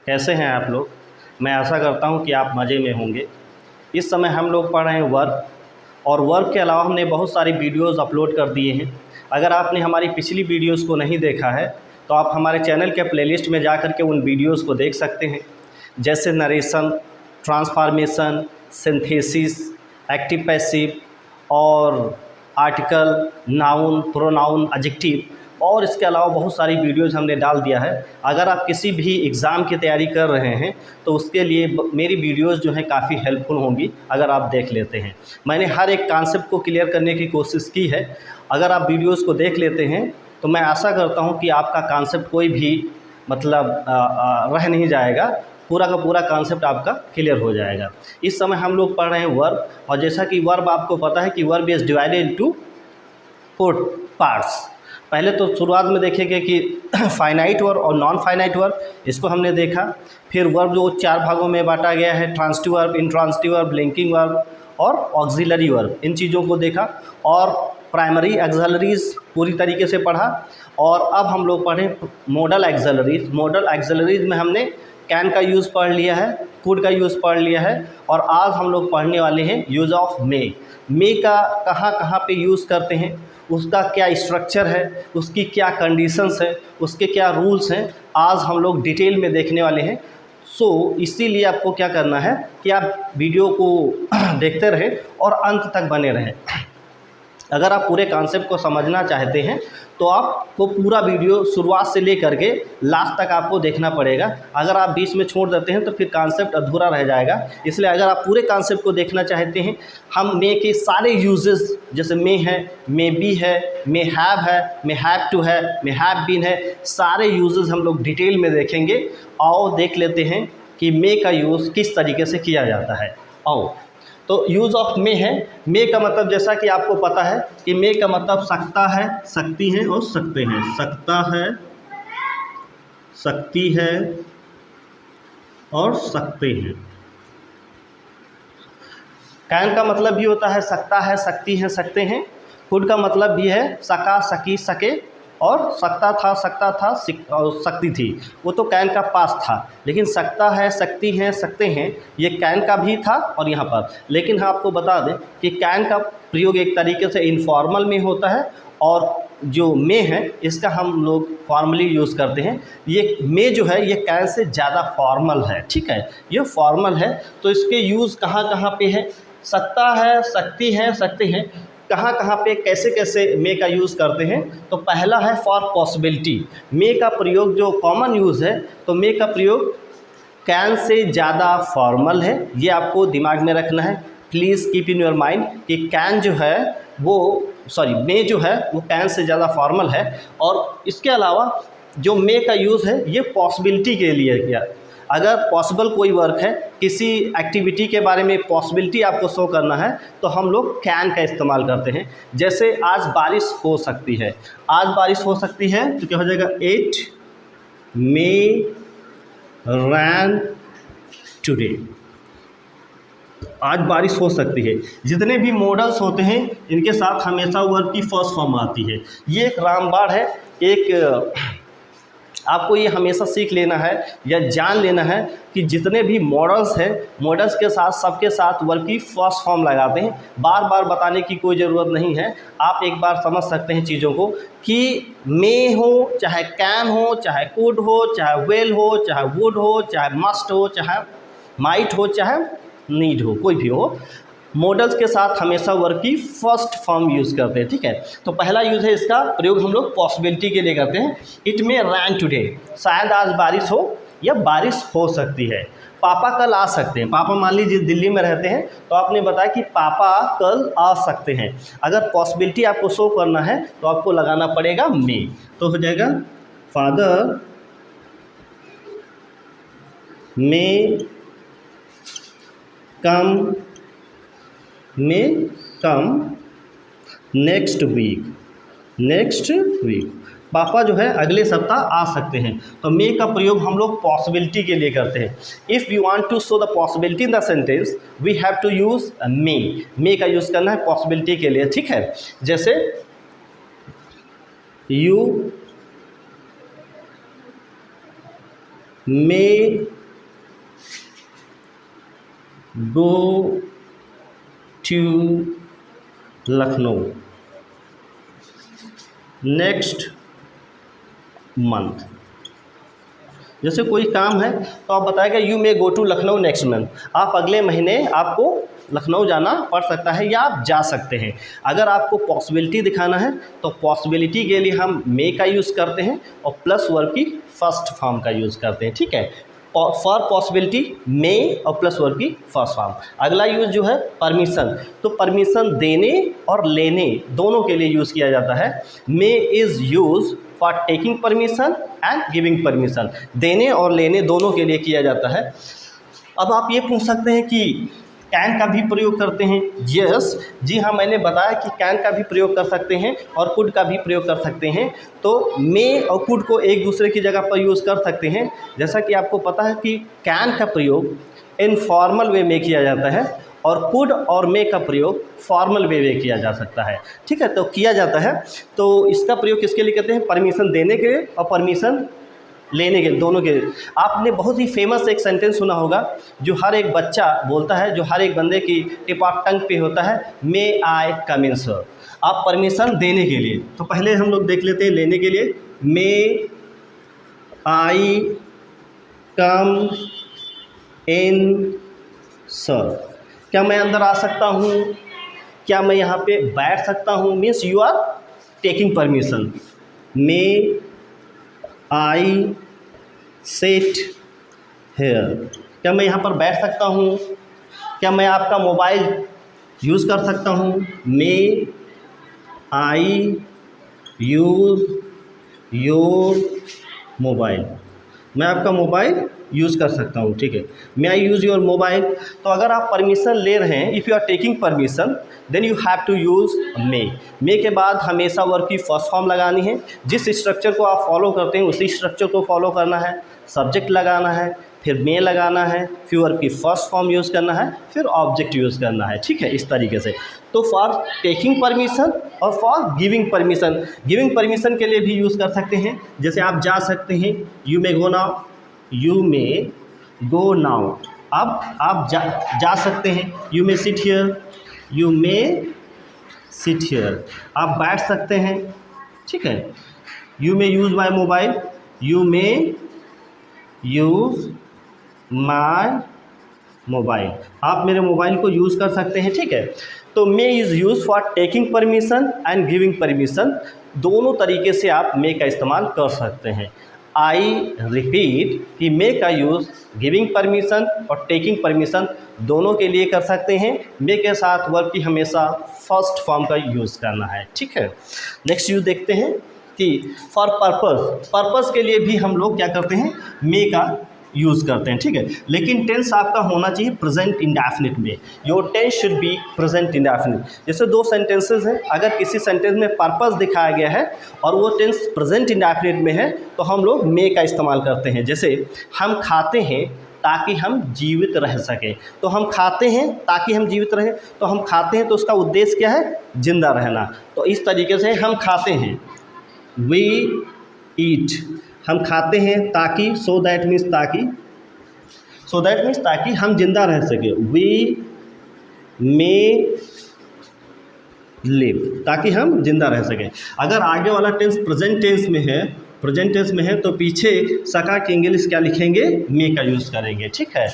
कैसे हैं आप लोग। मैं आशा करता हूं कि आप मज़े में होंगे। इस समय हम लोग पढ़ रहे हैं वर्ब, और वर्ब के अलावा हमने बहुत सारी वीडियोस अपलोड कर दिए हैं। अगर आपने हमारी पिछली वीडियोस को नहीं देखा है तो आप हमारे चैनल के प्लेलिस्ट में जा कर के उन वीडियोस को देख सकते हैं, जैसे narration, transformation, synthesis, active passive और आर्टिकल, नाउन, प्रोनाउन, एडजेक्टिव, और इसके अलावा बहुत सारी वीडियोस हमने डाल दिया है। अगर आप किसी भी एग्ज़ाम की तैयारी कर रहे हैं तो उसके लिए मेरी वीडियोस जो हैं काफ़ी हेल्पफुल होंगी अगर आप देख लेते हैं। मैंने हर एक कॉन्सेप्ट को क्लियर करने की कोशिश की है। अगर आप वीडियोस को देख लेते हैं तो मैं आशा करता हूं कि आपका कॉन्सेप्ट कोई भी रह नहीं जाएगा, पूरा का पूरा कॉन्सेप्ट आपका क्लियर हो जाएगा। इस समय हम लोग पढ़ रहे हैं वर्ब, और जैसा कि वर्ब आपको पता है कि verb is divided into 4 parts. पहले तो शुरुआत में देखेंगे कि फाइनाइट वर्ब और नॉन फाइनाइट वर्ब, इसको हमने देखा। फिर वर्ब जो 4 भागों में बांटा गया है, transitive verb, intransitive verb, linking verb और ऑक्सिलरी वर्ब, इन चीज़ों को देखा। और प्राइमरी एक्सिलरीज पूरी तरीके से पढ़ा। और अब हम लोग पढ़ें मॉडल एक्सिलरीज। मॉडल एक्सिलरीज में हमने कैन का यूज़ पढ़ लिया है, कुड का यूज़ पढ़ लिया है, और आज हम लोग पढ़ने वाले हैं यूज़ ऑफ मे। मे का कहाँ कहाँ पे यूज़ करते हैं, उसका क्या स्ट्रक्चर है, उसकी क्या कंडीशंस है, उसके क्या रूल्स हैं, आज हम लोग डिटेल में देखने वाले हैं। इसीलिए आपको क्या करना है कि आप वीडियो को देखते रहें और अंत तक बने रहें। अगर आप पूरे कॉन्सेप्ट को समझना चाहते हैं तो आपको पूरा वीडियो शुरुआत से लेकर के लास्ट तक आपको देखना पड़ेगा। अगर आप बीच में छोड़ देते हैं तो फिर कॉन्सेप्ट अधूरा रह जाएगा। इसलिए अगर आप पूरे कॉन्सेप्ट को देखना चाहते हैं, हम मे के सारे यूजेस, जैसे मे है, मे बी है, मे हैव टू है, मे हैव बीन है, सारे यूजेस हम लोग डिटेल में देखेंगे। आओ देख लेते हैं कि मे का यूज़ किस तरीके से किया जाता है। आओ, तो यूज़ ऑफ मे है। मे का मतलब जैसा कि आपको पता है कि मे का मतलब सकता है, सकती हैं और सकते हैं। सकता है, सकती है और सकते हैं। कैन का मतलब भी होता है सकता है, सकती हैं, सकते हैं। कुड का मतलब भी है सका, सकी, सके, और सकता था, और सकती थी, वो तो कैन का पास था। लेकिन सकता है, सकती हैं, सकते हैं, ये कैन का भी था और यहाँ पर। लेकिन हाँ, आपको बता दें कि कैन का प्रयोग एक तरीके से इनफॉर्मल में होता है, और जो मे है इसका हम लोग फॉर्मली यूज़ करते हैं। ये मे जो है ये कैन से ज़्यादा फॉर्मल है, ठीक है, ये फॉर्मल है। तो इसके यूज़ कहाँ कहाँ पे है, सकता है, सकती हैं, सकते हैं, कहाँ कहाँ पे कैसे कैसे मे का यूज़ करते हैं। तो पहला है फॉर पॉसिबिलिटी। मे का प्रयोग जो कॉमन यूज़ है, तो मे का प्रयोग कैन से ज़्यादा फॉर्मल है, ये आपको दिमाग में रखना है। Please keep in your mind कि कैन जो है मे जो है वो कैन से ज़्यादा फॉर्मल है। और इसके अलावा जो मे का यूज़ है ये पॉसिबिलिटी के लिए किया। अगर पॉसिबल कोई वर्क है, किसी एक्टिविटी के बारे में पॉसिबिलिटी आपको शो करना है, तो हम लोग कैन का इस्तेमाल करते हैं। जैसे आज बारिश हो सकती है, आज बारिश हो सकती है तो क्या हो जाएगा, इट मे रैन टुडे। आज बारिश हो सकती है। जितने भी मॉडल्स होते हैं इनके साथ हमेशा वर्ब की फर्स्ट फॉर्म आती है। ये एक रामबाण है, एक आपको ये हमेशा सीख लेना है या जान लेना है कि जितने भी मॉडल्स हैं, मॉडल्स के साथ सबके साथ वर्ब की फर्स्ट फॉर्म लगाते हैं। बार बार बताने की कोई ज़रूरत नहीं है, आप एक बार समझ सकते हैं चीज़ों को कि मे हो, चाहे कैन हो, चाहे कुड हो, चाहे विल हो, चाहे वुड हो, चाहे मस्ट हो, चाहे माइट हो, चाहे नीड हो, कोई भी हो, मॉडल्स के साथ हमेशा वर्ब की फर्स्ट फॉर्म यूज़ करते हैं, ठीक है। तो पहला यूज़ है, इसका प्रयोग हम लोग पॉसिबिलिटी के लिए करते हैं। इट मे रैन टुडे, शायद आज बारिश हो या बारिश हो सकती है। पापा कल आ सकते हैं। पापा मान लीजिए दिल्ली में रहते हैं, तो आपने बताया कि पापा कल आ सकते हैं। अगर पॉसिबिलिटी आपको शो करना है तो आपको लगाना पड़ेगा मे, तो हो जाएगा father may come next week. पापा जो है अगले सप्ताह आ सकते हैं। तो मे का प्रयोग हम लोग पॉसिबिलिटी के लिए करते हैं। If you want to show the possibility in the sentence we have to use may का यूज़ करना है पॉसिबिलिटी के लिए, ठीक है। जैसे you may go to Lucknow next month. जैसे कोई काम है तो आप बताएगा you may go to Lucknow next month, आप अगले महीने आपको लखनऊ जाना पड़ सकता है या आप जा सकते हैं। अगर आपको पॉसिबिलिटी दिखाना है तो पॉसिबिलिटी के लिए हम मे का यूज़ करते हैं और प्लस वर्ब की फर्स्ट फॉर्म का यूज़ करते हैं, ठीक है। फॉर पॉसिबिलिटी मे और प्लस वर्ब की फर्स्ट फॉर्म। अगला यूज़ जो है परमिशन, तो परमिशन देने और लेने दोनों के लिए यूज़ किया जाता है। May is use for taking permission and giving permission, देने और लेने दोनों के लिए किया जाता है। अब आप ये पूछ सकते हैं कि कैन का भी प्रयोग करते हैं? यस, जी हाँ, मैंने बताया कि कैन का भी प्रयोग कर सकते हैं और कुड का भी प्रयोग कर सकते हैं। तो मे और कुड को एक दूसरे की जगह पर यूज़ कर सकते हैं। जैसा कि आपको पता है कि कैन का प्रयोग इनफॉर्मल वे में किया जाता है और कुड और मे का प्रयोग फॉर्मल वे में किया जा सकता है, ठीक है। तो किया जाता है, तो इसका प्रयोग किसके लिए करते हैं? परमिशन देने के लिए और परमिशन लेने के, दोनों के। आपने बहुत ही फेमस एक सेंटेंस सुना होगा जो हर एक बच्चा बोलता है, जो हर एक बंदे की टिप ऑफ टंग पे होता है, मे आई कम इन सर। आप परमिशन देने के लिए, तो पहले हम लोग देख लेते हैं लेने के लिए। मे आई कम इन सर, क्या मैं अंदर आ सकता हूँ? क्या मैं यहाँ पे बैठ सकता हूँ? Means you are taking permission. May I sit here, क्या मैं यहाँ पर बैठ सकता हूँ? क्या मैं आपका मोबाइल यूज़ कर सकता हूँ? May I use your mobile, मैं आपका मोबाइल यूज़ कर सकता हूँ, ठीक है। May I use your mobile. तो अगर आप परमिशन ले रहे हैं, if you are taking permission then you have to use may. May के बाद हमेशा वर्ब की फर्स्ट फॉर्म लगानी है। जिस स्ट्रक्चर को आप फॉलो करते हैं उसी स्ट्रक्चर को फॉलो करना है। सब्जेक्ट लगाना है, फिर मे लगाना है, फिर वर्ब की फर्स्ट फॉर्म यूज़ करना है, फिर ऑब्जेक्ट यूज़ करना है, ठीक है, इस तरीके से। तो फॉर टेकिंग परमिशन और for giving permission, giving permission के लिए भी यूज़ कर सकते हैं। जैसे आप जा सकते हैं, you may go now, you may go now. अब आप जा सकते हैं, you may sit here, you may sit here. आप बैठ सकते हैं, ठीक है। You may use my mobile, you may use my mobile. आप मेरे मोबाइल को यूज़ कर सकते हैं, ठीक है। तो may is use for taking permission and giving permission, दोनों तरीके से आप मे का इस्तेमाल कर सकते हैं। आई रिपीट कि मे का यूज़ गिविंग परमिशन और टेकिंग परमिशन दोनों के लिए कर सकते हैं। मे के साथ वर्ब की हमेशा फर्स्ट फॉर्म का यूज़ करना है, ठीक है। नेक्स्ट यूज़ देखते हैं कि फॉर पर्पस, पर्पस के लिए भी हम लोग क्या करते हैं? मे का यूज़ करते हैं, ठीक है। लेकिन टेंस आपका होना चाहिए प्रेजेंट इंडेफिनिट में। Your tense should be present indefinite. जैसे दो सेंटेंसेस हैं, अगर किसी सेंटेंस में पर्पस दिखाया गया है और वो टेंस प्रेजेंट इंडेफिनिट में है तो हम लोग मे का इस्तेमाल करते हैं। जैसे हम खाते हैं ताकि हम जीवित रह सकें, तो हम खाते हैं ताकि हम जीवित रहें, तो हम खाते हैं तो उसका उद्देश्य क्या है? जिंदा रहना। तो इस तरीके से हम खाते हैं, वी ईट, हम खाते हैं ताकि, सो दैट मीन्स ताकि, सो दैट मीन्स ताकि हम जिंदा रह सके। वी मे लिव, ताकि हम जिंदा रह सकें। अगर आगे वाला टेंस प्रेजेंट टेंस में है, प्रेजेंट टेंस में है, तो पीछे सका के इंग्लिश क्या लिखेंगे? मे का यूज़ करेंगे, ठीक है।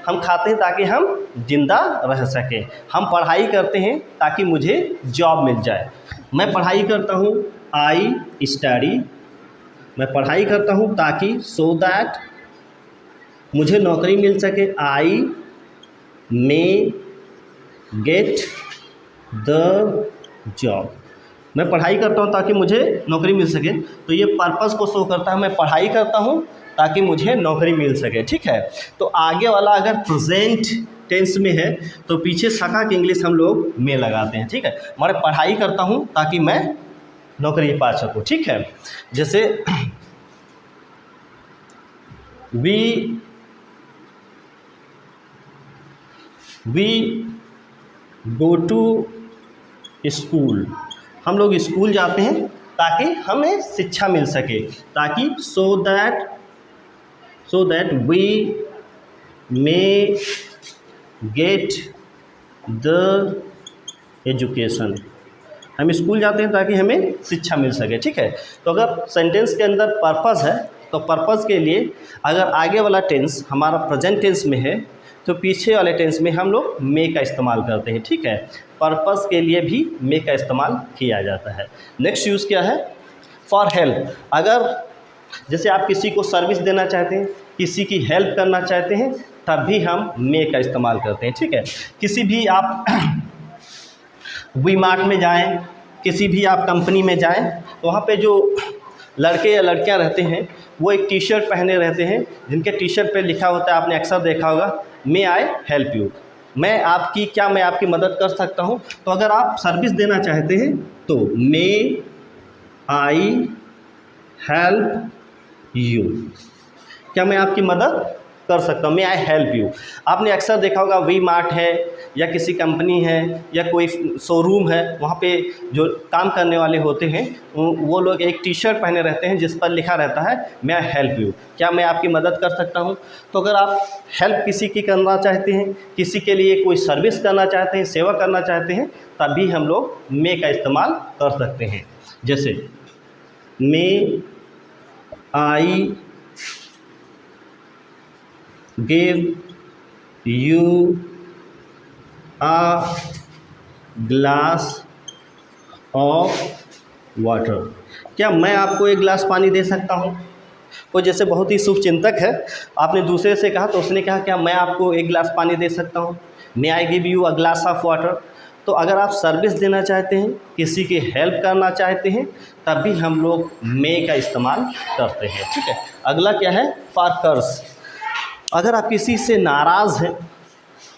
हम खाते हैं ताकि हम जिंदा रह सकें। हम पढ़ाई करते हैं ताकि मुझे जॉब मिल जाए। मैं पढ़ाई करता हूँ, आई स्टडी, मैं पढ़ाई करता हूँ ताकि, सो दैट मुझे नौकरी मिल सके। आई मे गेट द जॉब, मैं पढ़ाई करता हूँ ताकि मुझे नौकरी मिल सके। तो ये पर्पस को शो करता है, मैं पढ़ाई करता हूँ ताकि मुझे नौकरी मिल सके, ठीक है। तो आगे वाला अगर प्रेजेंट टेंस में है तो पीछे सका के इंग्लिश हम लोग में लगाते हैं, ठीक है। मैं पढ़ाई करता हूँ ताकि मैं नौकरी पा सकूँ, ठीक है। जैसे वी गो टू स्कूल, हम लोग स्कूल जाते हैं ताकि हमें शिक्षा मिल सके, ताकि so that we may get the education. हम स्कूल जाते हैं ताकि हमें शिक्षा मिल सके, ठीक है। तो अगर सेंटेंस के अंदर पर्पस है तो पर्पस के लिए अगर आगे वाला टेंस हमारा प्रेजेंट टेंस में है तो पीछे वाले टेंस में हम लोग मे का इस्तेमाल करते हैं, ठीक है। पर्पस के लिए भी मे का इस्तेमाल किया जाता है। नेक्स्ट यूज़ क्या है, फॉर हेल्प। अगर जैसे आप किसी को सर्विस देना चाहते हैं, किसी की हेल्प करना चाहते हैं, तब भी हम मे का इस्तेमाल करते हैं, ठीक है। किसी भी आप वी मार्ट में जाएं, किसी भी आप कंपनी में जाएं, तो वहाँ पे जो लड़के या लड़कियां रहते हैं वो एक टी शर्ट पहने रहते हैं जिनके टी शर्ट पे लिखा होता है, आपने अक्सर देखा होगा, मे आई हेल्प यू। मैं आपकी मदद कर सकता हूँ। तो अगर आप सर्विस देना चाहते हैं तो मे आई हेल्प यू, क्या मैं आपकी मदद कर सकता हूँ, मे आई हेल्प यू। आपने अक्सर देखा होगा वी मार्ट है या किसी कंपनी है या कोई शोरूम है, वहाँ पे जो काम करने वाले होते हैं वो लोग एक टी शर्ट पहने रहते हैं जिस पर लिखा रहता है मे आई हेल्प यू, क्या मैं आपकी मदद कर सकता हूँ। तो अगर आप हेल्प किसी की करना चाहते हैं, किसी के लिए कोई सर्विस करना चाहते हैं, सेवा करना चाहते हैं, तभी हम लोग मे का इस्तेमाल कर सकते हैं। जैसे मे आई give you a glass of water, क्या मैं आपको एक गिलास पानी दे सकता हूँ। कोई जैसे बहुत ही शुभचिंतक है, आपने दूसरे से कहा तो उसने कहा क्या मैं आपको एक गिलास पानी दे सकता हूँ, may I give you a glass of water. तो अगर आप सर्विस देना चाहते हैं, किसी की हेल्प करना चाहते हैं, तब भी हम लोग मे का इस्तेमाल करते हैं, ठीक है। अगला क्या है, फॉर कर्स। अगर आप किसी से नाराज़ हैं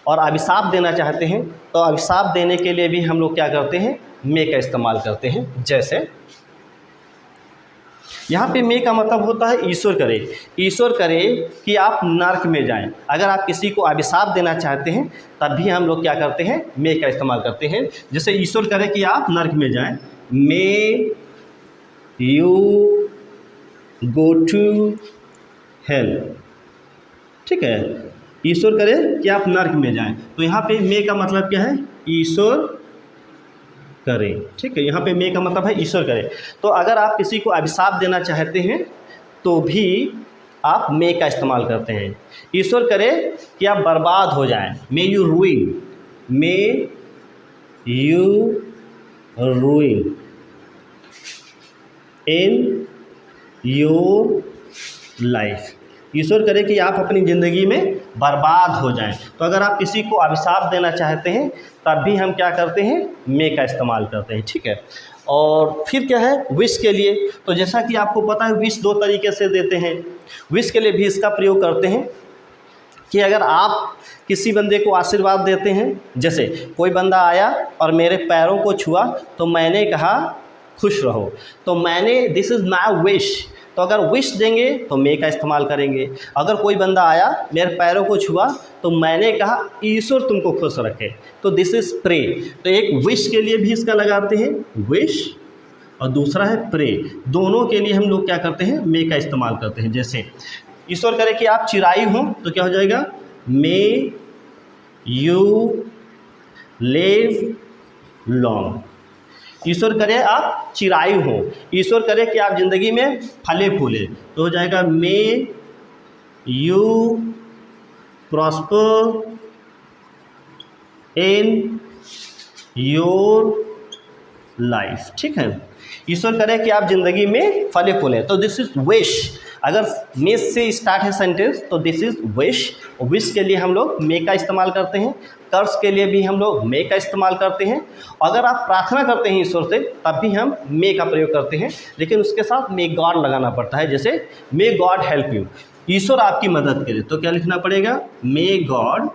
और अभिशाप देना चाहते हैं तो अभिशाप देने के लिए भी हम लोग क्या करते हैं, मे का इस्तेमाल करते हैं। जैसे यहाँ पे मे का मतलब होता है ईश्वर करे, ईश्वर करे कि आप नर्क में जाएं। अगर आप किसी को अभिशाप देना चाहते हैं तब भी हम लोग क्या करते हैं, मे का इस्तेमाल करते हैं। जैसे ईश्वर करे कि आप नर्क में जाएं, may you go to hell, ठीक है। ईश्वर करे कि आप नर्क में जाएं, तो यहाँ पे मे का मतलब क्या है, ईश्वर करे, ठीक है। यहाँ पे मे का मतलब है ईश्वर करे। तो अगर आप किसी को अभिशाप देना चाहते हैं तो भी आप मे का इस्तेमाल करते हैं। ईश्वर करे कि आप बर्बाद हो जाएं, may you ruin, may you ruin in your life. ईश्वर करे कि आप अपनी ज़िंदगी में बर्बाद हो जाएं। तो अगर आप किसी को अभिशाप देना चाहते हैं तब भी हम क्या करते हैं, मे का इस्तेमाल करते हैं, ठीक है। और फिर क्या है, विश के लिए। तो जैसा कि आपको पता है विश दो तरीके से देते हैं। विश के लिए भी इसका प्रयोग करते हैं कि अगर आप किसी बंदे को आशीर्वाद देते हैं, जैसे कोई बंदा आया और मेरे पैरों को छुआ तो मैंने कहा खुश रहो, तो मैंने दिस इज़ माई विश। तो अगर विश देंगे तो मे का इस्तेमाल करेंगे। अगर कोई बंदा आया मेरे पैरों को छुआ तो मैंने कहा ईश्वर तुमको खुश रखे, तो दिस इज़ प्रे। तो एक विश के लिए भी इसका लगाते हैं विश और दूसरा है प्रे, दोनों के लिए हम लोग क्या करते हैं, मे का इस्तेमाल करते हैं। जैसे ईश्वर करे कि आप चिरायु हों तो क्या हो जाएगा, मे यू लिव लॉन्ग। ईश्वर करे आप चिरायु हो, ईश्वर करे कि आप ज़िंदगी में फले फूले, तो हो जाएगा may you prosper in your life, ठीक है। ईश्वर करे कि आप ज़िंदगी में फले फूले, तो दिस इज़ विश। अगर मे से स्टार्ट है सेंटेंस तो दिस इज़ विश। विश के लिए हम लोग मे का इस्तेमाल करते हैं। कर्स के लिए भी हम लोग मे का इस्तेमाल करते हैं। अगर आप प्रार्थना करते हैं ईश्वर से तब भी हम मे का प्रयोग करते हैं, लेकिन उसके साथ मे गॉड लगाना पड़ता है। जैसे मे गॉड हेल्प यू, ईश्वर आपकी मदद करे, तो क्या लिखना पड़ेगा, मे गॉड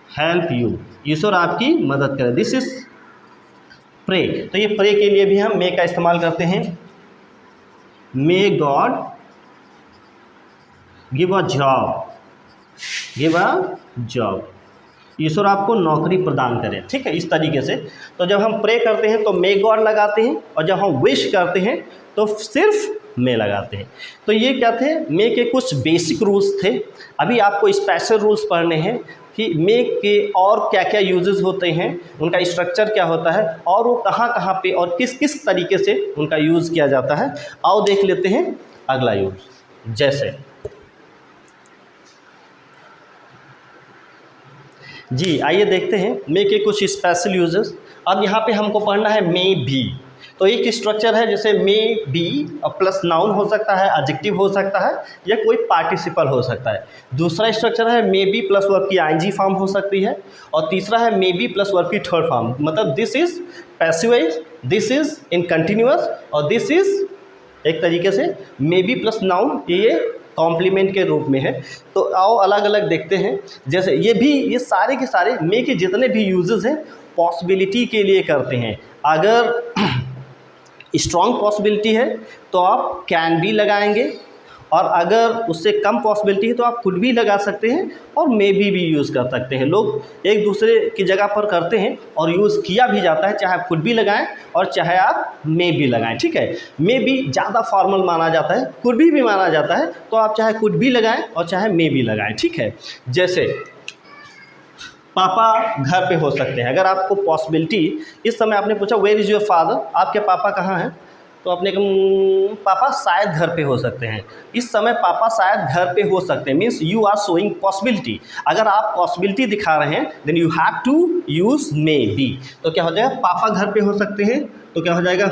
हेल्प यू, ईश्वर आपकी मदद करे। This is pray. तो ये प्रे के लिए भी हम मे का इस्तेमाल करते हैं। May God give a job, give a job, ईश्वर आपको नौकरी प्रदान करे, ठीक है, इस तरीके से। तो जब हम प्रे करते हैं तो मे गॉड लगाते हैं, और जब हम विश करते हैं तो सिर्फ मे लगाते हैं। तो ये क्या थे, मे के कुछ बेसिक रूल्स थे। अभी आपको स्पेशल रूल्स पढ़ने हैं कि मे के और क्या क्या यूजेस होते हैं, उनका स्ट्रक्चर क्या होता है और वो कहाँ कहाँ पे और किस किस तरीके से उनका यूज़ किया जाता है। आओ देख लेते हैं अगला यूज़। जैसे जी आइए देखते हैं मे के कुछ स्पेशल यूजेस। अब यहाँ पे हमको पढ़ना है मे बी। तो एक स्ट्रक्चर है जैसे मे बी प्लस नाउन हो सकता है, एडजेक्टिव हो सकता है या कोई पार्टिसिपल हो सकता है। दूसरा स्ट्रक्चर है मे बी प्लस वर्ब की आईएनजी फॉर्म हो सकती है। और तीसरा है मे बी प्लस वर्ब की थर्ड फॉर्म, मतलब this is passive voice, this is in continuous और दिस इज एक तरीके से मे बी प्लस नाउन ये कॉम्प्लीमेंट के रूप में है। तो आओ अलग अलग देखते हैं। जैसे ये सारे के सारे मे के जितने भी यूजेस हैं पॉसिबिलिटी के लिए करते हैं। अगर स्ट्रॉन्ग पॉसिबिलिटी है तो आप कैन भी लगाएंगे और अगर उससे कम पॉसिबिलिटी है तो आप कुड भी लगा सकते हैं और मे भी यूज़ कर सकते हैं। लोग एक दूसरे की जगह पर करते हैं और यूज़ किया भी जाता है, चाहे आप कुड भी लगाएं और चाहे आप मे भी लगाएं। ठीक है, मे भी ज़्यादा फॉर्मल माना जाता है, कुड भी माना जाता है, तो आप चाहे कुड भी लगाएं और चाहे मे भी लगाएं। ठीक है, जैसे पापा घर पे हो सकते हैं। अगर आपको पॉसिबिलिटी इस समय आपने पूछा वेयर इज़ योर फादर, आपके पापा कहाँ हैं, तो आपने कहा पापा शायद घर पे हो सकते हैं। इस समय पापा शायद घर पे हो सकते हैं means you are showing possibility. अगर आप पॉसिबिलिटी दिखा रहे हैं then you have to use may be. तो क्या हो जाएगा, पापा घर पे हो सकते हैं तो क्या हो जाएगा,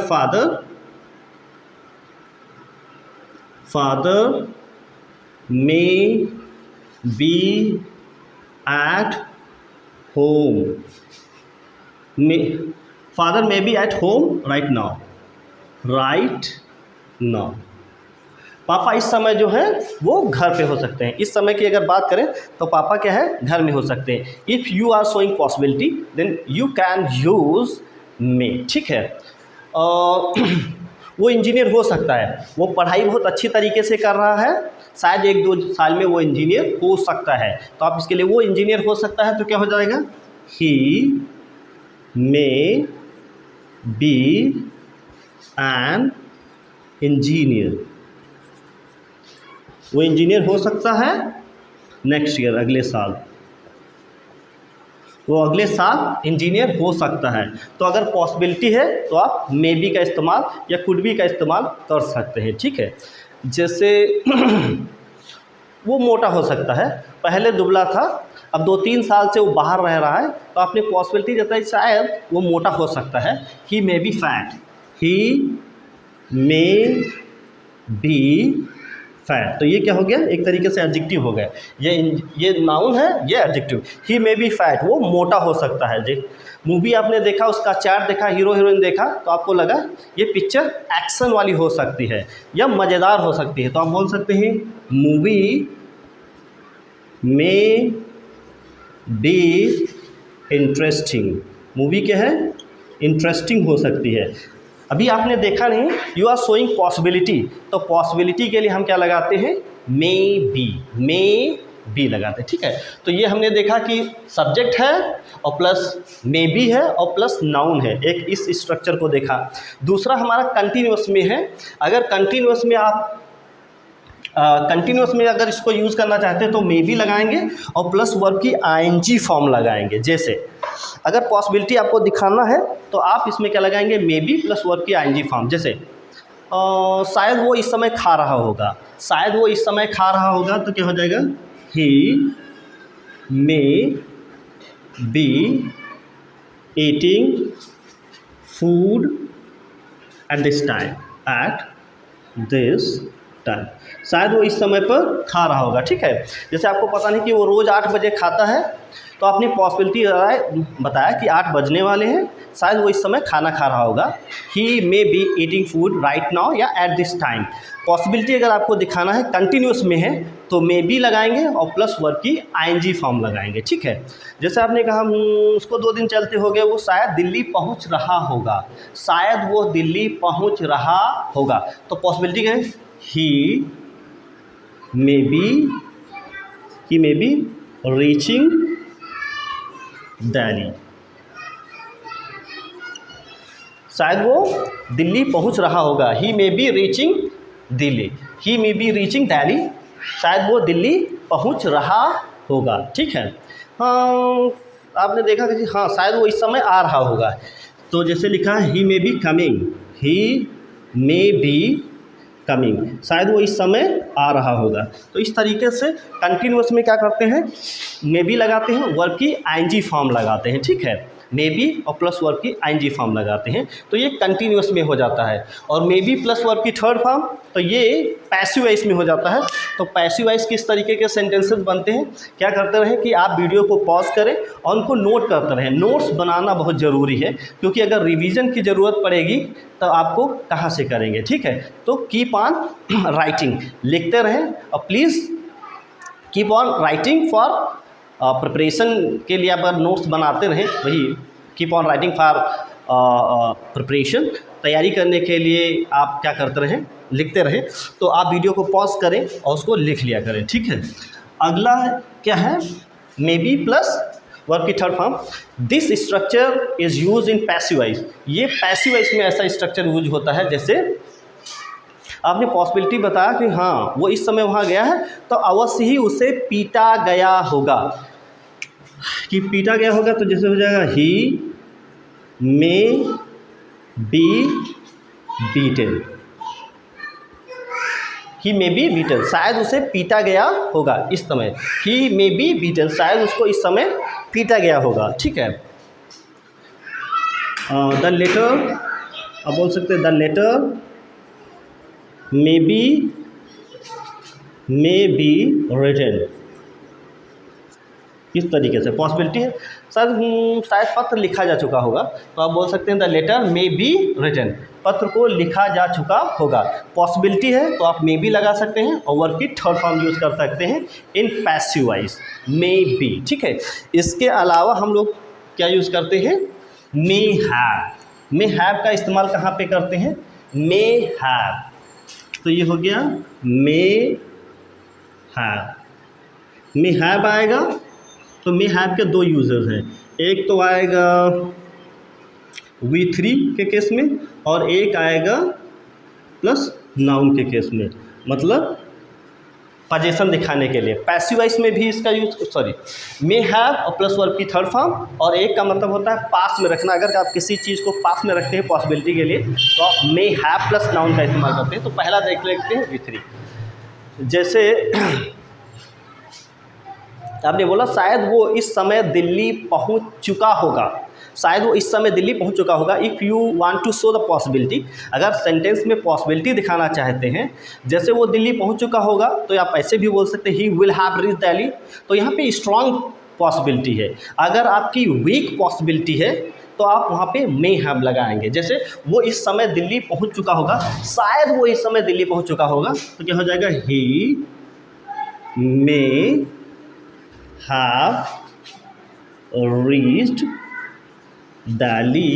father may be at home, father may be at home right now. पापा इस समय जो है वो घर पे हो सकते हैं। इस समय की अगर बात करें तो पापा क्या है, घर में हो सकते हैं। If you are showing possibility then you can use may. ठीक है, वो इंजीनियर हो सकता है, वो पढ़ाई बहुत अच्छी तरीके से कर रहा है, शायद 1-2 साल में वो इंजीनियर हो सकता है। तो आप इसके लिए वो इंजीनियर हो सकता है तो क्या हो जाएगा, he may B an engineer. वो इंजीनियर हो सकता है नेक्स्ट ईयर, अगले साल, वो अगले साल इंजीनियर हो सकता है। तो अगर पॉसिबिलिटी है तो आप मे बी का इस्तेमाल या कुड बी का इस्तेमाल कर सकते हैं। ठीक है, जैसे वो मोटा हो सकता है, पहले दुबला था, अब 2-3 साल से वो बाहर रह रहा है, तो आपने पॉसिबिलिटी जताई शायद वो मोटा हो सकता है, he may be fat, he may be fat. तो ये क्या हो गया, एक तरीके से एडजेक्टिव हो गया। ये नाउन है, ये adjective. He may be fat, वो मोटा हो सकता है। जी मूवी आपने देखा, उसका चार्ट देखा, हीरो हीरोइन देखा, तो आपको लगा ये पिक्चर एक्शन वाली हो सकती है या मज़ेदार हो सकती है, तो आप बोल सकते हैं movie may be interesting. Movie क्या है, इंटरेस्टिंग हो सकती है। अभी आपने देखा नहीं, यू आर शोइंग पॉसिबिलिटी, तो पॉसिबिलिटी के लिए हम क्या लगाते हैं, मे बी लगाते हैं। ठीक है, तो ये हमने देखा कि सब्जेक्ट है और प्लस मे बी है और प्लस नाउन है, एक इस स्ट्रक्चर को देखा। दूसरा हमारा कंटिन्यूअस में है। अगर कंटिन्यूअस में आप कंटिन्यूअस में अगर इसको यूज़ करना चाहते हैं तो मे बी लगाएंगे और प्लस वर्ब की आईएनजी फॉर्म लगाएंगे। जैसे अगर पॉसिबिलिटी आपको दिखाना है तो आप इसमें क्या लगाएंगे, मे बी प्लस वर्ब की आईएनजी फॉर्म। जैसे शायद वो इस समय खा रहा होगा, शायद वो इस समय खा रहा होगा, तो क्या हो जाएगा, he may be eating food at this time, शायद वो इस समय पर खा रहा होगा। ठीक है, जैसे आपको पता नहीं कि वो रोज़ 8 बजे खाता है, तो आपने पॉसिबिलिटी बताया कि 8 बजने वाले हैं, शायद वो इस समय खाना खा रहा होगा। He may be eating food right now या एट दिस टाइम। पॉसिबिलिटी अगर आपको दिखाना है कंटिन्यूस में है तो मे बी लगाएंगे और प्लस वर्ब की आईएनजी फॉर्म लगाएंगे। ठीक है, जैसे आपने कहा उसको 2 दिन चलते हो गए, वो शायद दिल्ली पहुंच रहा होगा, शायद वो दिल्ली पहुंच रहा होगा, तो पॉसिबिलिटी क्या है, he may be reaching Delhi, शायद वो दिल्ली पहुंच रहा होगा, he may be reaching Delhi. He may be reaching Delhi, शायद वो दिल्ली पहुंच रहा होगा। ठीक है, हाँ आपने देखा कि हाँ शायद वो इस समय आ रहा होगा, तो जैसे लिखा है he may be coming, he may be coming, शायद वो इस समय आ रहा होगा। तो इस तरीके से कंटिन्यूअस में क्या करते हैं, मे बी लगाते हैं, वर्ब की आईएनजी फॉर्म लगाते हैं। ठीक है, मे बी और प्लस वर्ब की आईएनजी फॉर्म लगाते हैं, तो ये कंटिन्यूअस में हो जाता है। और मे बी प्लस वर्ब की थर्ड फॉर्म, तो ये पैसिव वॉइस में हो जाता है। तो पैसिव वॉइस किस तरीके के सेंटेंसेस बनते हैं, क्या करते रहें कि आप वीडियो को पॉज करें और उनको नोट करते रहें। नोट्स बनाना बहुत ज़रूरी है, क्योंकि अगर रिवीजन की ज़रूरत पड़ेगी तो आपको कहाँ से करेंगे। ठीक है, तो कीप ऑन राइटिंग, लिखते रहें और please keep on writing for preparation के लिए अगर नोट्स बनाते रहें, वही keep on writing for preparation, तैयारी करने के लिए आप क्या करते रहें, लिखते रहें। तो आप वीडियो को पॉज करें और उसको लिख लिया करें। ठीक है, अगला क्या है, मे बी प्लस वर्ब की third form. This structure is use in passive voice, ये पैसिव वॉइस में ऐसा स्ट्रक्चर यूज होता है। जैसे आपने पॉसिबिलिटी बताया कि हाँ वो इस समय वहाँ गया है, तो अवश्य ही उसे पीटा गया होगा, कि पीटा गया होगा, तो जैसे हो जाएगा he may be beaten, he may be beaten, शायद उसे पीटा गया होगा इस समय। ही मे बी बीटन, शायद उसको इस समय पीटा गया होगा। ठीक है, द लेटर, अब बोल सकते हैं the letter may be written, इस तरीके से पॉसिबिलिटी है। शायद पत्र लिखा जा चुका होगा, तो आप बोल सकते हैं the letter may be written, पत्र को लिखा जा चुका होगा। पॉसिबिलिटी है तो आप मे बी लगा सकते हैं और वर्ब की थर्ड फॉर्म यूज़ कर सकते हैं in passive voice, may be. ठीक है, इसके अलावा हम लोग क्या यूज़ करते हैं, मे हैव। मे हैव का इस्तेमाल कहाँ पे करते हैं, मे हैव, तो ये हो गया मे हैव। मे हैव आएगा, तो मे हैव के दो यूजर्स हैं, एक तो आएगा V3 के केस में और एक आएगा प्लस नाउन के केस में, मतलब पोजीशन दिखाने के लिए। पैसिव वॉइस में भी इसका यूज, मे हैव और प्लस वर्ब की थर्ड फॉर्म, और एक का मतलब होता है पास में रखना। अगर आप किसी चीज़ को पास में रखते हैं पॉसिबिलिटी के लिए, तो आप मे हैव प्लस नाउन का इस्तेमाल करते हैं। तो पहला देख लेते हैं V3, जैसे आपने बोला शायद वो इस समय दिल्ली पहुंच चुका होगा, शायद वो इस समय दिल्ली पहुंच चुका होगा। If you want to show the possibility, अगर सेंटेंस में पॉसिबिलिटी दिखाना चाहते हैं, जैसे वो दिल्ली पहुंच चुका होगा, तो आप ऐसे भी बोल सकते हैं he will have reach Delhi, तो यहाँ पे स्ट्रॉन्ग पॉसिबिलिटी है। अगर आपकी वीक पॉसिबिलिटी है तो आप वहाँ पे मे हैव लगाएंगे। जैसे वो इस समय दिल्ली पहुँच चुका होगा, शायद वो इस समय दिल्ली पहुँच चुका होगा, तो क्या हो जाएगा, he may have reached Delhi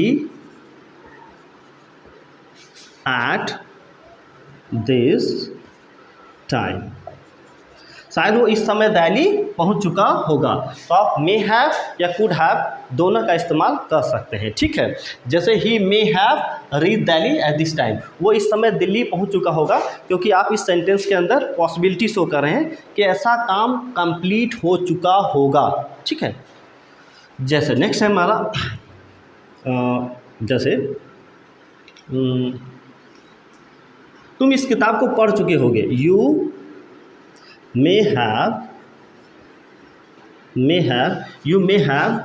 at this time, शायद वो इस समय दिल्ली पहुंच चुका होगा। तो आप मे हैव या कुड हैव दोनों का इस्तेमाल कर सकते हैं। ठीक है, जैसे he may have reach Delhi at this time, वो इस समय दिल्ली पहुंच चुका होगा, क्योंकि आप इस सेंटेंस के अंदर पॉसिबिलिटी शो कर रहे हैं कि ऐसा काम कंप्लीट हो चुका होगा। ठीक है, जैसे नेक्स्ट है हमारा जैसे तुम इस किताब को पढ़ चुके होगे, you you may have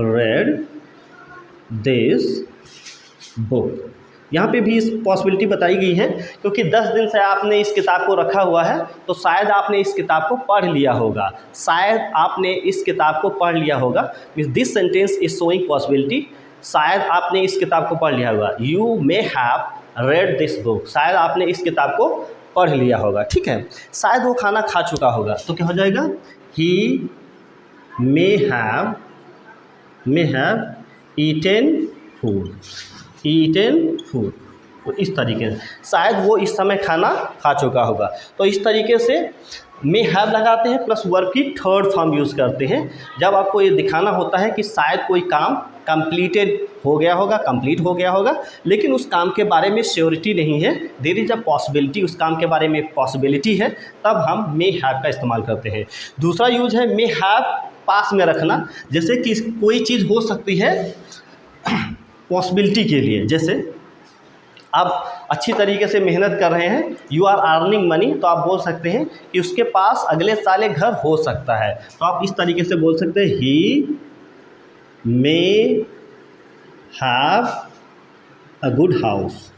read this book। यहाँ पे भी इस पॉसिबिलिटी बताई गई है, क्योंकि 10 दिन से आपने इस किताब को रखा हुआ है, तो शायद आपने इस किताब को पढ़ लिया होगा, शायद आपने इस किताब को पढ़ लिया होगा। Means this sentence is showing possibility, शायद आपने इस किताब को पढ़ लिया होगा। You may have read this book, शायद आपने इस किताब को पढ़ लिया होगा। ठीक है, शायद वो खाना खा चुका होगा, तो क्या हो जाएगा, he may have eaten food. तो इस तरीके से शायद वो इस समय खाना खा चुका होगा। तो इस तरीके से मे हैव लगाते हैं प्लस वर्ब की थर्ड फॉर्म यूज़ करते हैं जब आपको ये दिखाना होता है कि शायद कोई काम कंप्लीटेड हो गया होगा, कंप्लीट हो गया होगा, लेकिन उस काम के बारे में श्योरिटी नहीं है, देयर इज़ अ पॉसिबिलिटी, उस काम के बारे में पॉसिबिलिटी है, तब हम मे हैव का इस्तेमाल करते हैं। दूसरा यूज है मे हैव पास में रखना, जैसे कि कोई चीज़ हो सकती है पॉसिबिलिटी के लिए, जैसे आप अच्छी तरीके से मेहनत कर रहे हैं, यू आर अर्निंग मनी, तो आप बोल सकते हैं कि उसके पास अगले साल एक घर हो सकता है, तो आप इस तरीके से बोल सकते हैं he may have a good house,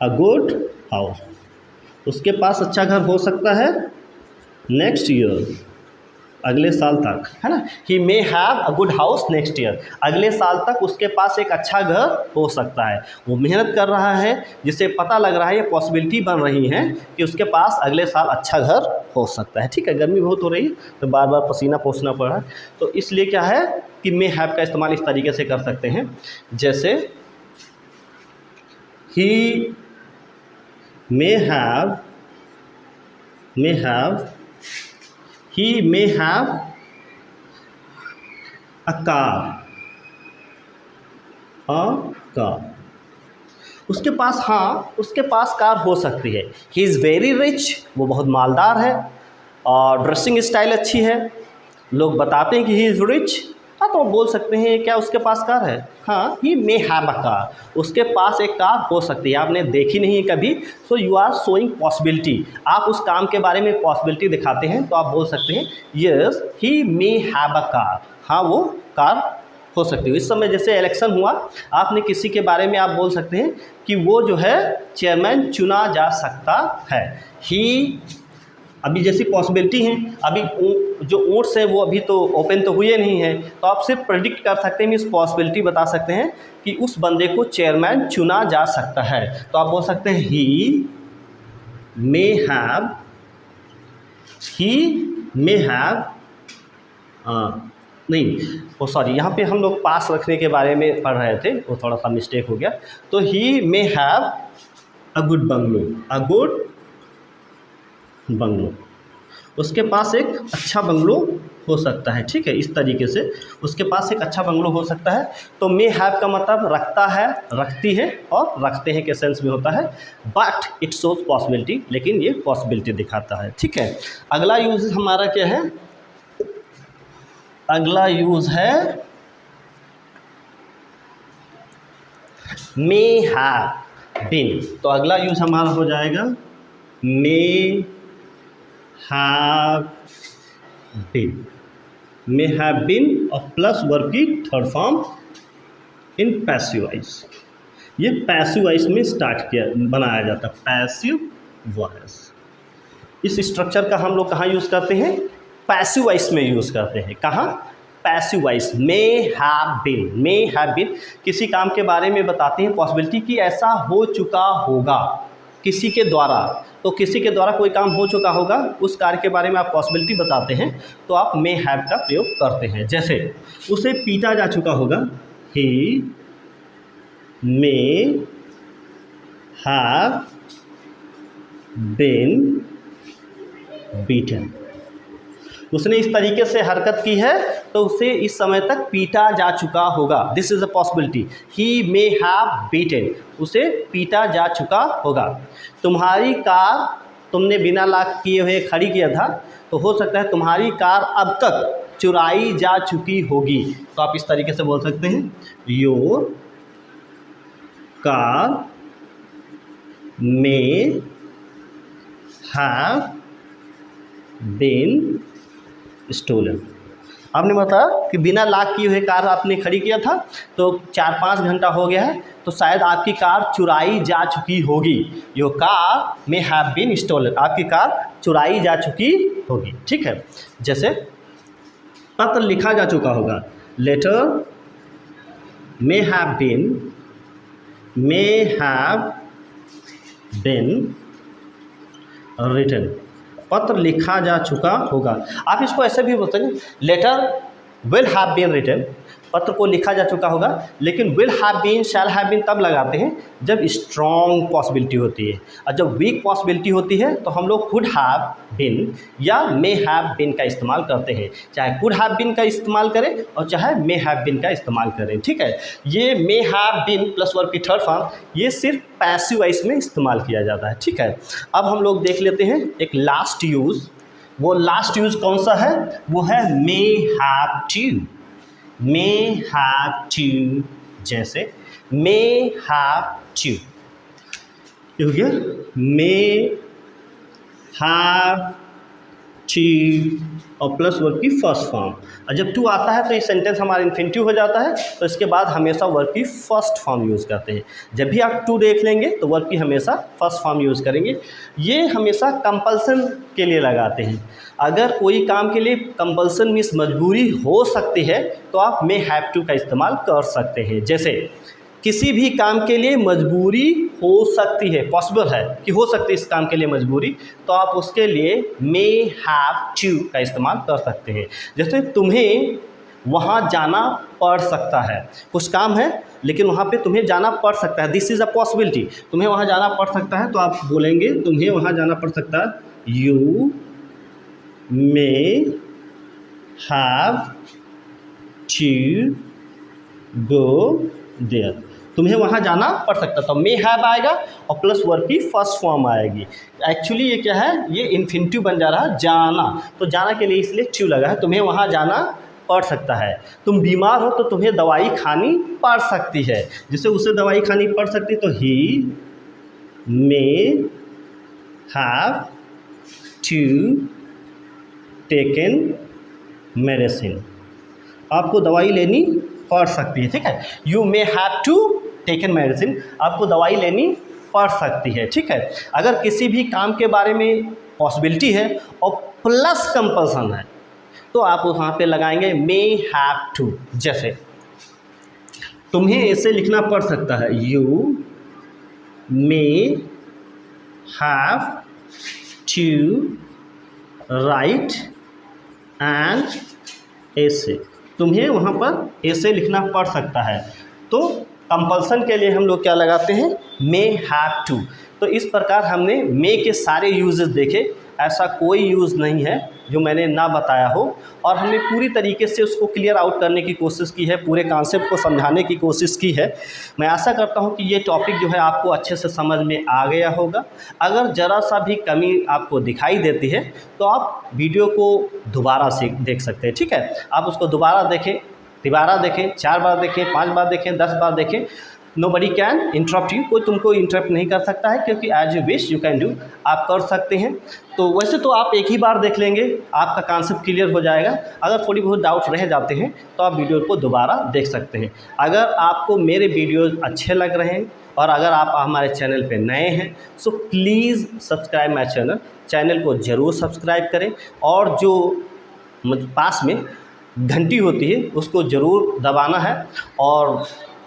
a good house, उसके पास अच्छा घर हो सकता है नेक्स्ट ईयर, अगले साल तक, है ना। He may have a good house next year, अगले साल तक उसके पास एक अच्छा घर हो सकता है। वो मेहनत कर रहा है, जिससे पता लग रहा है, ये पॉसिबिलिटी बन रही है कि उसके पास अगले साल अच्छा घर हो सकता है। ठीक है, गर्मी बहुत हो रही है तो बार बार पसीना पोंछना पड़ रहा है, तो इसलिए क्या है कि मे हैव का इस्तेमाल इस तरीके से कर सकते हैं, जैसे he may have he may have a car, उसके पास, हाँ उसके पास कार हो सकती है। ही इज़ वेरी रिच, वो बहुत मालदार है, और ड्रेसिंग स्टाइल अच्छी है, लोग बताते हैं कि ही इज़ रिच, हाँ तो बोल सकते हैं क्या उसके पास कार है, हाँ ही मे हैव अ कार, उसके पास एक कार हो सकती है, आपने देखी नहीं है कभी, so you are showing possibility, आप उस काम के बारे में पॉसिबिलिटी दिखाते हैं, तो आप बोल सकते हैं yes he may have a car, हाँ वो कार हो सकती है। इस समय जैसे इलेक्शन हुआ, आपने किसी के बारे में आप बोल सकते हैं कि वो जो है चेयरमैन चुना जा सकता है, ही अभी जैसी पॉसिबिलिटी हैं, अभी जो वोट्स हैं वो अभी तो ओपन तो हुए नहीं हैं, तो आप सिर्फ प्रेडिक्ट कर सकते हैं, इस पॉसिबिलिटी बता सकते हैं कि उस बंदे को चेयरमैन चुना जा सकता है, तो आप बोल सकते हैं ही मे हैव नहीं वो सॉरी, यहाँ पे हम लोग पास रखने के बारे में पढ़ रहे थे, वो थोड़ा सा मिस्टेक हो गया, तो he may have a good bungalow, उसके पास एक अच्छा बंगलो हो सकता है। ठीक है, इस तरीके से उसके पास एक अच्छा बंगलो हो सकता है। तो मे हैव का मतलब रखता है, रखती है और रखते हैं के सेंस में होता है, बट इट शोज पॉसिबिलिटी, लेकिन ये पॉसिबिलिटी दिखाता है। ठीक है, अगला यूज हमारा क्या है, अगला यूज है मे हैव बीन, तो अगला यूज हमारा हो जाएगा मे हैव बीन और प्लस वर्ब की third form in passive voice, ये पैसिव वॉइस में बनाया जाता है, पैसिव वॉइस। इस स्ट्रक्चर का हम लोग कहाँ यूज़ करते हैं, पैसिव वॉइस में यूज़ करते हैं। कहाँ, passive voice. May have been किसी काम के बारे में बताते हैं पॉसिबिलिटी कि ऐसा हो चुका होगा किसी के द्वारा, तो किसी के द्वारा कोई काम हो चुका होगा, उस कार्य के बारे में आप पॉसिबिलिटी बताते हैं, तो आप मे हैव का प्रयोग करते हैं। जैसे उसे पीटा जा चुका होगा, he may have been beaten, उसने इस तरीके से हरकत की है तो उसे इस समय तक पीटा जा चुका होगा, this is a possibility, he may have beaten, उसे पीटा जा चुका होगा। तुम्हारी कार तुमने बिना लॉक किए हुए खड़ी किया था, तो हो सकता है तुम्हारी कार अब तक चुराई जा चुकी होगी, तो आप इस तरीके से बोल सकते हैं your car may have been stolen. आपने बताया कि बिना लॉक किए हुए कार आपने खड़ी किया था, तो 4-5 घंटा हो गया है, तो शायद आपकी कार चुराई जा चुकी होगी, your car may have been stolen, आपकी कार चुराई जा चुकी होगी। ठीक है, जैसे पत्र लिखा जा चुका होगा, letter may have been written, पत्र लिखा जा चुका होगा। आप इसको ऐसे भी बोलते हैं, letter will have been written, पत्र को लिखा जा चुका होगा, लेकिन will have been, shall have been तब लगाते हैं जब स्ट्रॉन्ग पॉसिबिलिटी होती है, और जब वीक पॉसिबिलिटी होती है तो हम लोग कुड हैव बीन या मे हैव बीन का इस्तेमाल करते हैं। चाहे कुड हैव बीन का इस्तेमाल करें और चाहे मे हैव बीन का इस्तेमाल करें, ठीक है। ये may have been plus verb की थर्ड फॉर्म, ये सिर्फ पैसिव वॉइस में इस्तेमाल किया जाता है, ठीक है। अब हम लोग देख लेते हैं एक लास्ट यूज़। वो लास्ट यूज़ कौन सा है? वो है may have to. May have to, जैसे मे हैव टू, ये हो गया मे हैव टू और प्लस वर्ब की फर्स्ट फॉर्म। और जब टू आता है तो ये सेंटेंस हमारा इन्फिनिटिव हो जाता है, तो इसके बाद हमेशा वर्ब की फर्स्ट फॉर्म यूज़ करते हैं। जब भी आप टू देख लेंगे तो वर्ब की हमेशा फर्स्ट फॉर्म यूज़ करेंगे। ये हमेशा कंपल्सन के लिए लगाते हैं। अगर कोई काम के लिए कंपल्सन मीन्स मजबूरी हो सकती है तो आप मे हैव टू का इस्तेमाल कर सकते हैं। जैसे किसी भी काम के लिए मजबूरी हो सकती है, पॉसिबल है कि हो सकती है इस काम के लिए मजबूरी, तो आप उसके लिए मे हैव टू का इस्तेमाल कर सकते हैं। जैसे तुम्हें वहाँ जाना पड़ सकता है, कुछ काम है लेकिन वहाँ पे तुम्हें जाना पड़ सकता है, दिस इज़ अ पॉसिबिलिटी, तुम्हें वहाँ जाना पड़ सकता है, तो आप बोलेंगे तुम्हें वहाँ जाना पड़ सकता है, you may have to go there. तुम्हें वहाँ जाना पड़ सकता, तो मे हैव आएगा और प्लस वर्ब की फर्स्ट फॉर्म आएगी। एक्चुअली ये क्या है, ये इन्फिनिटिव बन जा रहा है, जाना, तो जाना के लिए इसलिए टू लगा है। तुम्हें वहाँ जाना पड़ सकता है। तुम बीमार हो तो तुम्हें दवाई खानी पड़ सकती है, जिससे उसे दवाई खानी पड़ सकती, तो he may have to taken medicine, आपको दवाई लेनी पड़ सकती है, ठीक है। You may have to taken medicine, आपको दवाई लेनी पड़ सकती है, ठीक है। अगर किसी भी काम के बारे में पॉसिबिलिटी है और प्लस कंपल्सन है तो आप वहाँ पे लगाएंगे मे हैव टू। जैसे तुम्हें ऐसे लिखना पड़ सकता है, you may have to write an essay, तुम्हें वहाँ पर ऐसे लिखना पड़ सकता है। तो कंपल्सन के लिए हम लोग क्या लगाते हैं, मे हैव टू। तो इस प्रकार हमने मे के सारे यूजेस देखे, ऐसा कोई यूज़ नहीं है जो मैंने ना बताया हो, और हमने पूरी तरीके से उसको क्लियर आउट करने की कोशिश की है, पूरे कॉन्सेप्ट को समझाने की कोशिश की है। मैं आशा करता हूं कि ये टॉपिक जो है आपको अच्छे से समझ में आ गया होगा। अगर ज़रा सा भी कमी आपको दिखाई देती है तो आप वीडियो को दोबारा से देख सकते हैं, ठीक है। आप उसको दोबारा देखें, तिबारा देखें, 4 बार देखें, 5 बार देखें, 10 बार देखें, नोबडी कैन इंटरप्ट यू, कोई तुमको इंटरप्ट नहीं कर सकता है, क्योंकि as you wish you can do, आप कर सकते हैं। तो वैसे तो आप एक ही बार देख लेंगे, आपका कॉन्सेप्ट क्लियर हो जाएगा। अगर थोड़ी बहुत डाउट रह जाते हैं तो आप वीडियो को दोबारा देख सकते हैं। अगर आपको मेरे वीडियोज़ अच्छे लग रहे हैं और अगर आप हमारे चैनल पे नए हैं so please subscribe my channel को ज़रूर सब्सक्राइब करें, और जो पास में घंटी होती है उसको ज़रूर दबाना है, और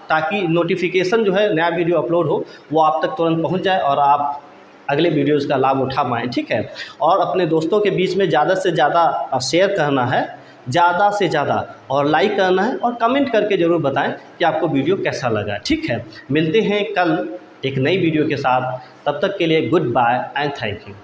ताकि नोटिफिकेशन जो है नया वीडियो अपलोड हो वो आप तक तुरंत पहुंच जाए और आप अगले वीडियोज़ का लाभ उठा पाएँ, ठीक है। और अपने दोस्तों के बीच में ज़्यादा से ज़्यादा शेयर करना है, ज़्यादा से ज़्यादा, और लाइक करना है, और कमेंट करके ज़रूर बताएं कि आपको वीडियो कैसा लगा, ठीक है। मिलते हैं कल एक नई वीडियो के साथ, तब तक के लिए goodbye and thank you.